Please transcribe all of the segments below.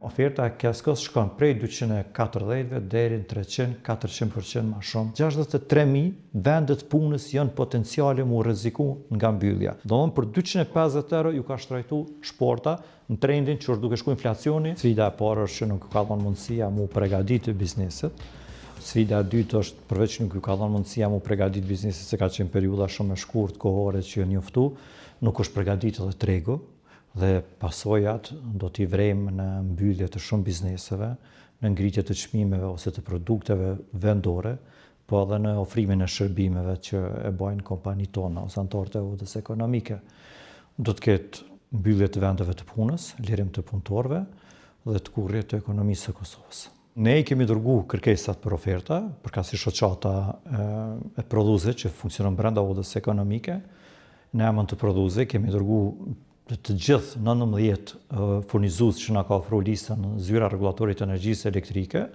Oferta e Keskos shkon prej 240 deri në 300-400% më shumë. 63.000 vendet punës janë potenciale mu rreziku nga mbyllja. Domthon për 250 euro ju ka shtrajtu shporta në trendin që është duke shku inflacioni. Sfida e parë është që nuk ka dhënë mundësia mu përgatitë bizneset. Sfida e dytë është përveç që nuk ju ka dhënë mundësia mu përgatitë bizneset, se ka qenë periudha shumë e shkurtë kohore që janë njoftu, nuk është përgatitur edhe tregu. Dhe pasojat do t'i vrejmë në mbyllje të shumë bizneseve, në ngritje të çmimeve ose të produkteve vendore, po edhe në ofrimin e shërbimeve që e bojnë kompanitë tona ose anëtarët e udhës ekonomike. Do të ketë mbyllje të vendeve të punës, lirim të punëtorëve dhe të kurrje të ekonomisë së Kosovës. Ne i kemi dërgu kërkesat për oferta, përkatësi shoqata e prodhuese që funksionon brenda udhës ekonomike. Ne emën të prodhuese kemi dërgu të gjithë 19 furnizues që na ka ofruar listën zyra rregullatorit të energjisë elektrike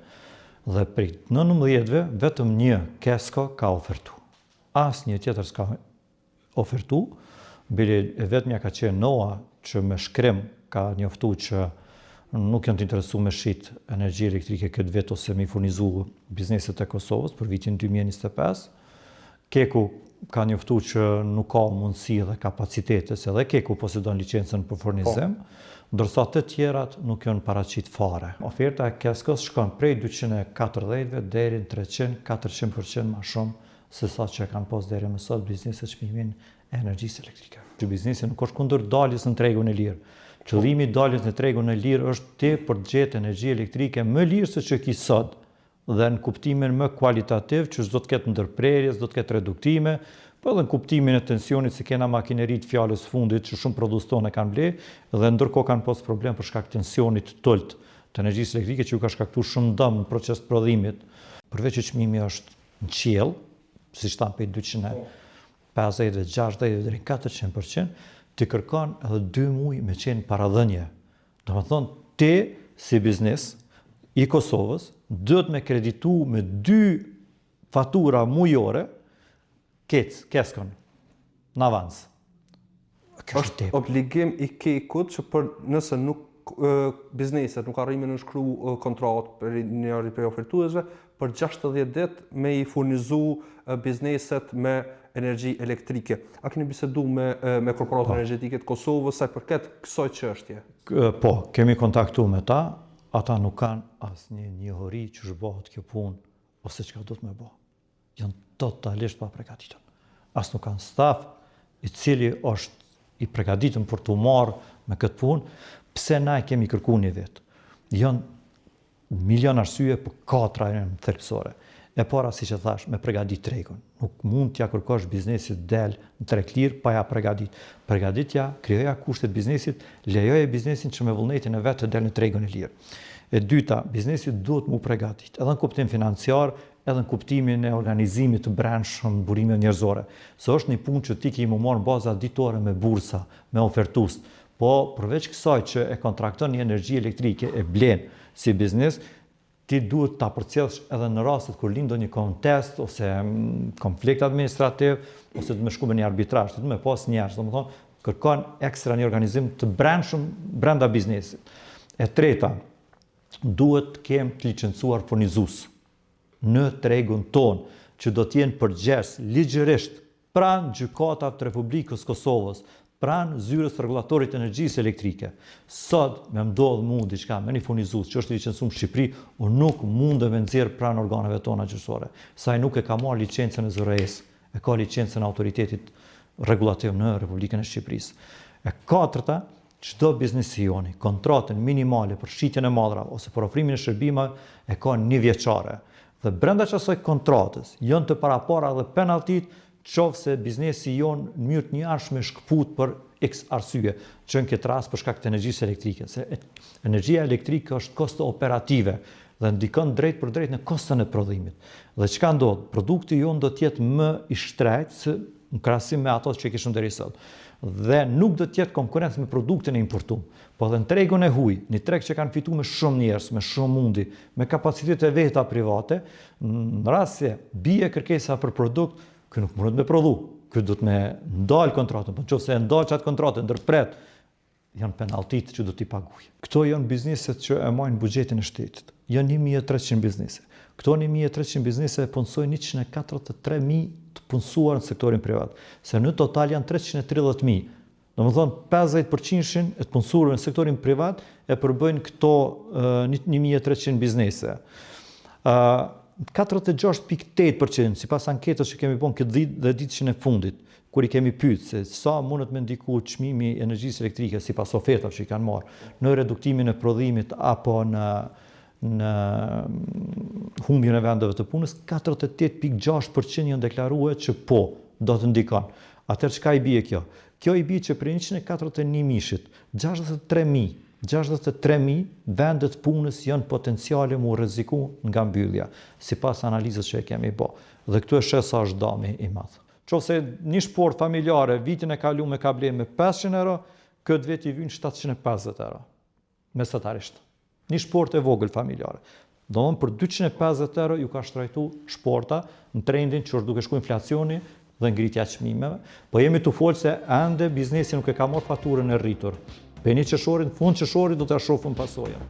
dhe prej 19-ve vetëm një Kesko ka ofertu. Asnjë tjetër s'ka ofertu, bile e vetmja ka qenë Noa që me shkrim ka njoftu që nuk janë të interesuar me shit energji elektrike këtë vit ose me furnizu bizneset e Kosovës për vitin 2025. Keku ka njoftu që nuk ka mundësi dhe kapacitete, se dhe Keku posedon licencën për furnizim, ndërsa të tjerat nuk janë paraqit fare. Oferta e Keskos shkon prej 240 deri në 300-400% më shumë se sa që kanë pas deri më sot bizneset çmimin e energjisë elektrike. Që biznesi nuk është kundër daljes në tregun e lirë. Qëllimi i daljes në tregun e lirë është ti për të gjetë energji elektrike më lirë se që ki sot, dhe në kuptimin më kualitativ që s'do të ketë ndërprerje, s'do të ketë reduktime, po edhe në kuptimin e tensionit se kena makinerit fjalës fundit që shumë produs tonë kanë ble, dhe ndërkohë kanë pas problem për shkak tensionit tëlt të energjisë elektrike që ju ka shkaktuar shumë dëm në proces të prodhimit. Përveç që çmimi është në qiell, siç thamë prej 250 dhe 60 deri 400%, ti kërkon edhe 2 muaj me qenë paradhënie. Domethënë ti si biznes i Kosovës duhet me kreditu me 2 fatura mujore Keskon në avans. Është obligim i Kekut që nëse nuk bizneset nuk arrimin në shkru kontratë për njëri prej ofertuesve, për 60 ditë me i furnizu bizneset me energji elektrike. A keni bisedu me korporatën energjetike të Kosovës sa përket kësaj çështje? Po, kemi kontaktu me ta. Ata nuk kanë asnjë njohuri që zhbohet kjo punë ose çka do të më bëj. Janë totalisht pa përgatitur. As nuk kanë staf i cili është i përgatitur për të marrë me këtë punë, pse na e kemi kërkuar një vet. Janë milion arsye, për 4 janë thelbësore. E para, siç e thash, me përgatit tregun. Nuk mund t'ja kërkosh biznesit del në treg lirë pa ja përgatit. Përgatitja, krijoja kushtet biznesit, lejoje biznesin që me vullnetin e vet të del në tregun e lirë. E dyta, biznesit duhet mu përgatit, edhe në kuptim financiar, edhe në kuptimin e organizimit të brendshëm burime njerëzore. Se është një punë që ti ke mu marrë në baza ditore me bursa, me ofertues. Po, përveç kësaj që e kontrakton një energji elektrike, e blen si biznes, ti duhet ta përcjellsh edhe në rastet kur lind ndonjë kontest ose konflikt administrativ ose të më shku me një arbitrazh, të më pas njerëz, domethënë kërkon ekstra një organizim të brendshëm brenda biznesit. E treta, duhet të kem të licencuar furnizues në tregun ton që do të jenë përgjegjës ligjërisht pranë gjykatave të Republikës Kosovës, pranë zyrës rregullatorit të energjisë elektrike. Sot me ndodh mu diçka me një furnizues që është licencuar në Shqipëri, unë nuk mundem me nxjerr pranë organeve tona gjyqësore. Sa ai nuk e ka marrë licencën e ZRS, e ka licencën e autoritetit rregullativ në Republikën e Shqipërisë. E katërta, çdo biznesi joni, kontratën minimale për shitjen e madrave ose për ofrimin e shërbimeve e ka 1 vjeçare. Dhe brenda kësaj kontratës janë të parapara dhe penaltit qoftë se biznesi jonë në mënyrë të njëanshme shkëput për X arsye, që në këtë rast për shkak të energjisë elektrike. Se energjia elektrike është kosto operative dhe ndikon drejt për drejt në kostën e prodhimit. Dhe çka ndodh? Produkti jonë do të jetë më i shtrejtë në krahasim me ato që kishim deri sot. Dhe nuk do të jetë konkurrencë me produktin e importuar. Po edhe në tregun e huaj, një treg që kanë fituar me shumë njerëz, me shumë mundi, me kapacitete veta private, në rast se bie kërkesa për produkt, kë nuk mundet me prodhu, kë do të me ndalë kontratën, po nëse e ndalë qatë kontratën, ndërpret janë penaltit që do t'i paguaj. Këto janë bizneset që e majnë buxhetin e shtetit. Janë 1300 biznese. Këto 1300 biznese punësojnë 143.000 të punësuar në sektorin privat, se në total janë 330.000. Domethënë 50% e të punësuar në sektorin privat e përbëjnë këto 1300 biznese. 46.8% sipas anketës që kemi bën këtë ditë dhe ditëshin e fundit, kur i kemi pyetur se sa mundet me ndiku çmimi i energjisë elektrike sipas ofertave që i kanë marrë në reduktimin e prodhimit apo në humbjen e vendeve të punës, 48.6% janë deklaruar që po, do të ndikon. Atëherë çka i bie kjo? Kjo i bie që për 141 mishit, 63.000 vendet punës janë potenciale mu rreziku nga mbyllja, sipas analizës që e kemi bë. Dhe këtu e shes sa është dami i madh. Qofse një sport familjare vitin e kaluar me ka blerë me 500 euro, këtë vit i vjen 750 euro. Mesatarisht. Një sport e vogël familjare. Domthonë për 250 euro ju ka shtrajtu shporta në trendin që është duke shku inflacioni dhe ngritja e çmimeve, po jemi të folë se ende biznesi nuk e ka marrë faturën e rritur. Peni qeshorit, fund qeshorit do t'ja shohim pasojën.